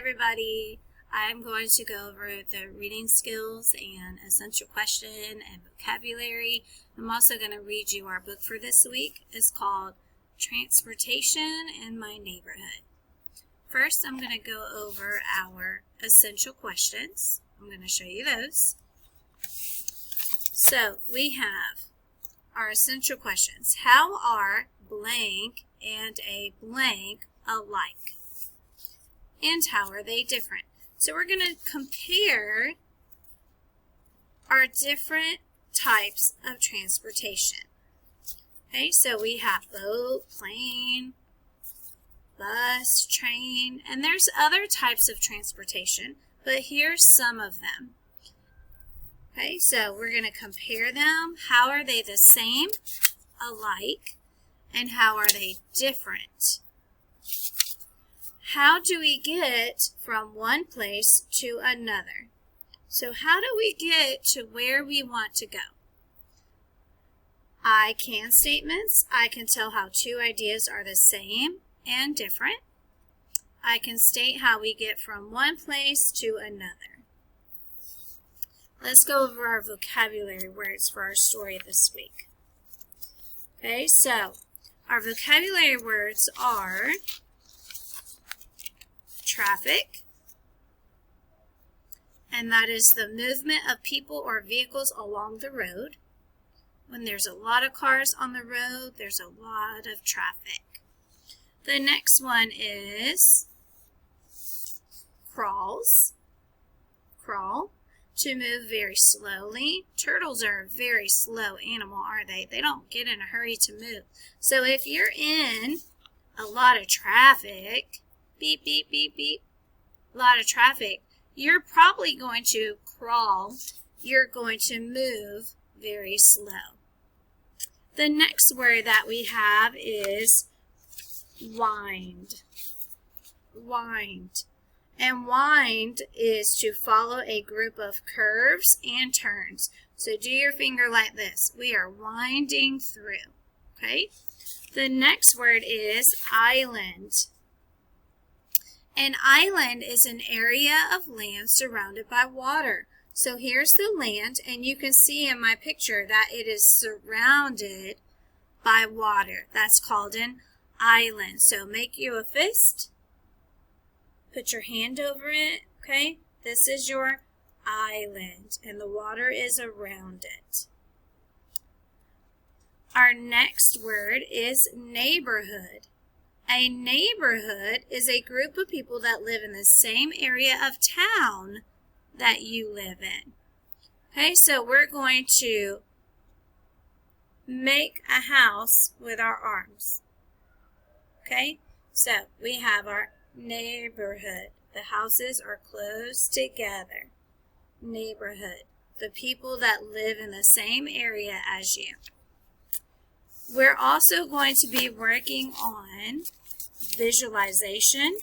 everybody. I'm going to go over the reading skills and essential question and vocabulary. I'm also going to read you our book for this week. It's called Transportation in My Neighborhood. First, I'm going to go over our essential questions. I'm going to show you those. So, we have our essential questions. How are blank and a blank alike? And how are they different? So we're going to compare our different types of transportation. Okay, so we have boat, plane, bus, train, and there's other types of transportation, but here's some of them. Okay, so we're going to compare them. How are they the same, alike, and how are they different? How do we get from one place to another? So how do we get to where we want to go? I can statements. I can tell how two ideas are the same and different. I can state how we get from one place to another. Let's go over our vocabulary words for our story this week. Okay, so our vocabulary words are traffic, and that is the movement of people or vehicles along the road. When there's a lot of cars on the road, there's a lot of traffic. The next one is crawls. Crawl, to move very slowly. Turtles are a very slow animal, are they? They don't get in a hurry to move. So if you're in a lot of traffic, beep, beep, beep, beep, a lot of traffic, you're probably going to crawl. You're going to move very slow. The next word that we have is wind. Wind. And wind is to follow a group of curves and turns. So do your finger like this. We are winding through. Okay? The next word is island. An island is an area of land surrounded by water. So here's the land, and you can see in my picture that it is surrounded by water. That's called an island. So make you a fist. Put your hand over it, okay? This is your island, and the water is around it. Our next word is neighborhood. A neighborhood is a group of people that live in the same area of town that you live in. Okay, so we're going to make a house with our arms. Okay, so we have our neighborhood. The houses are close together. Neighborhood. The people that live in the same area as you. We're also going to be working on visualization.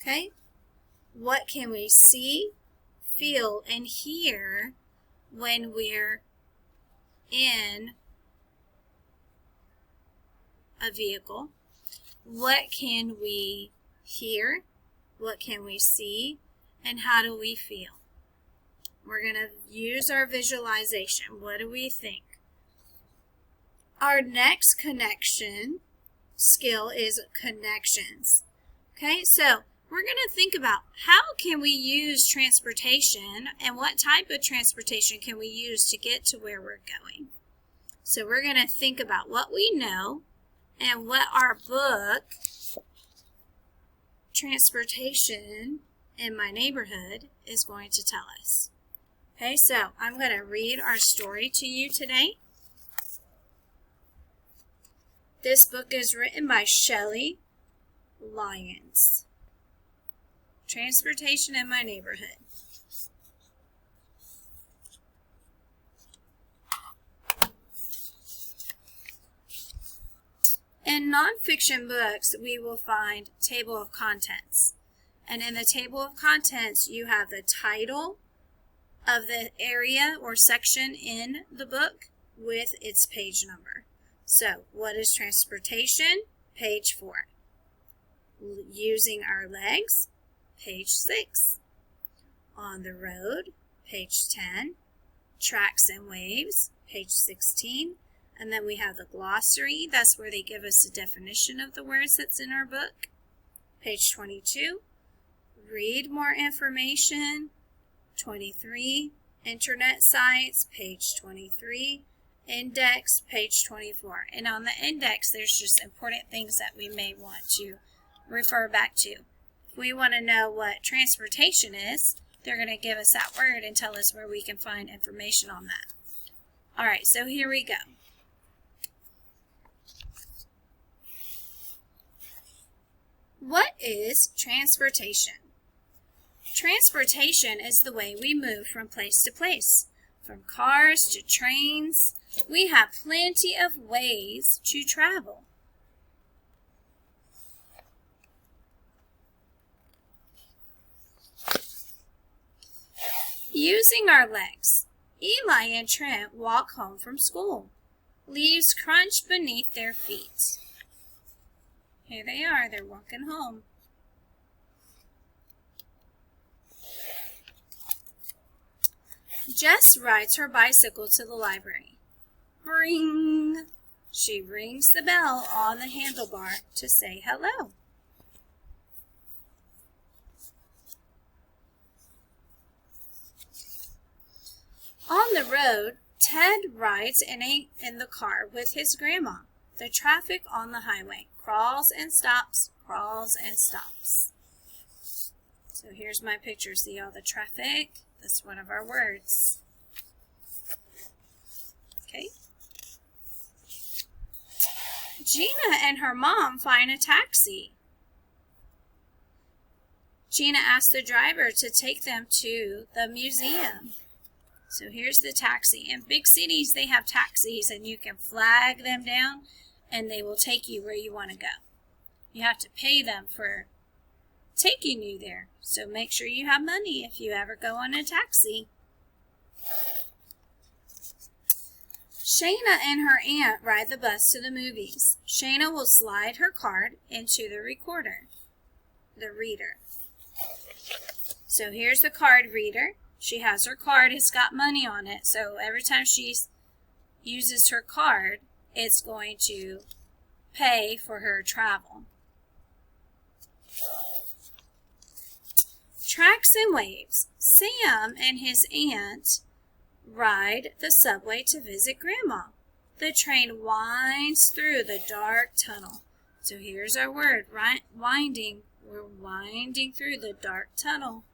Okay? What can we see, feel, and hear when we're in a vehicle? What can we hear? What can we see? And how do we feel? We're going to use our visualization. What do we think? Our next connection skill is connections. Okay, so we're going to think about how can we use transportation and what type of transportation can we use to get to where we're going. So we're going to think about what we know and what our book, Transportation in My Neighborhood, is going to tell us. Okay, so I'm going to read our story to you today. This book is written by Shelley Lyons. Transportation in My Neighborhood. In nonfiction books, we will find table of contents. And in the table of contents, you have the title of the area or section in the book with its page number. So, what is transportation? Page 4. Using our legs, page 6. On the road, page 10. Tracks and waves, page 16. And then we have the glossary. That's where they give us the definition of the words that's in our book. Page 22. Read more information, 23. Internet sites, page 23. Index, page 24. And on the index, there's just important things that we may want to refer back to. If we want to know what transportation is, they're going to give us that word and tell us where we can find information on that. All right, so here we go. What is transportation? Transportation is the way we move from place to place. From cars to trains, we have plenty of ways to travel. Using our legs, Eli and Trent walk home from school. Leaves crunch beneath their feet. Here they are, they're walking home. Jess rides her bicycle to the library. Ring! She rings the bell on the handlebar to say hello. On the road, Ted rides in the car with his grandma. The traffic on the highway crawls and stops, crawls and stops. So here's my picture. See all the traffic? That's one of our words. Okay. Gina and her mom find a taxi. Gina asks the driver to take them to the museum. So here's the taxi. In big cities, they have taxis, and you can flag them down, and they will take you where you want to go. You have to pay them for taking you there. So make sure you have money if you ever go on a taxi. Shayna and her aunt ride the bus to the movies. Shayna will slide her card into the reader. So here's the card reader. She has her card, it's got money on it, so every time she uses her card, it's going to pay for her travel. Tracks and waves. Sam and his aunt ride the subway to visit Grandma. The train winds through the dark tunnel. So here's our word, winding. We're winding through the dark tunnel.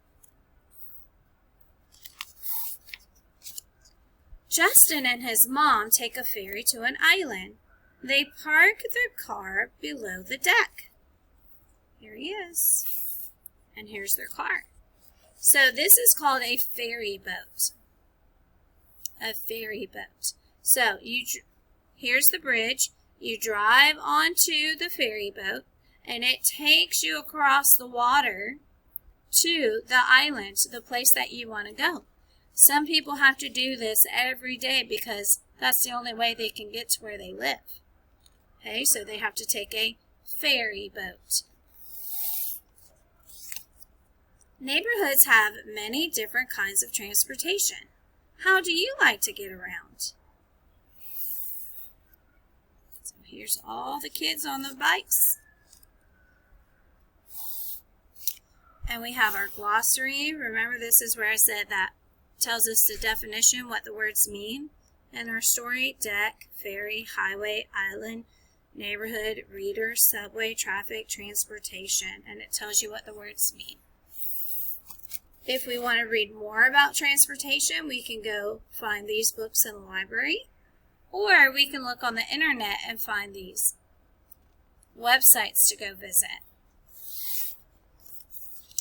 Justin and his mom take a ferry to an island. They park their car below the deck. Here he is. And here's their car. So this is called a ferry boat. A ferry boat. So here's the bridge. You drive onto the ferry boat, and it takes you across the water to the island, to the place that you want to go. Some people have to do this every day because that's the only way they can get to where they live. Okay, so they have to take a ferry boat. Neighborhoods have many different kinds of transportation. How do you like to get around? So here's all the kids on the bikes. And we have our glossary. Remember, this is where I said that tells us the definition, what the words mean. And our story, deck, ferry, highway, island, neighborhood, reader, subway, traffic, transportation. And it tells you what the words mean. If we want to read more about transportation, we can go find these books in the library, or we can look on the internet and find these websites to go visit.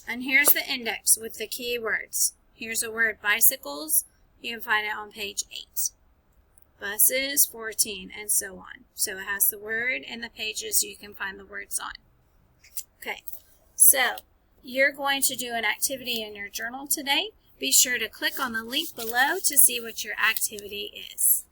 And here's the index with the keywords. Here's the word bicycles. You can find it on page 8. Buses, 14, and so on. So it has the word and the pages you can find the words on. Okay, so you're going to do an activity in your journal today. Be sure to click on the link below to see what your activity is.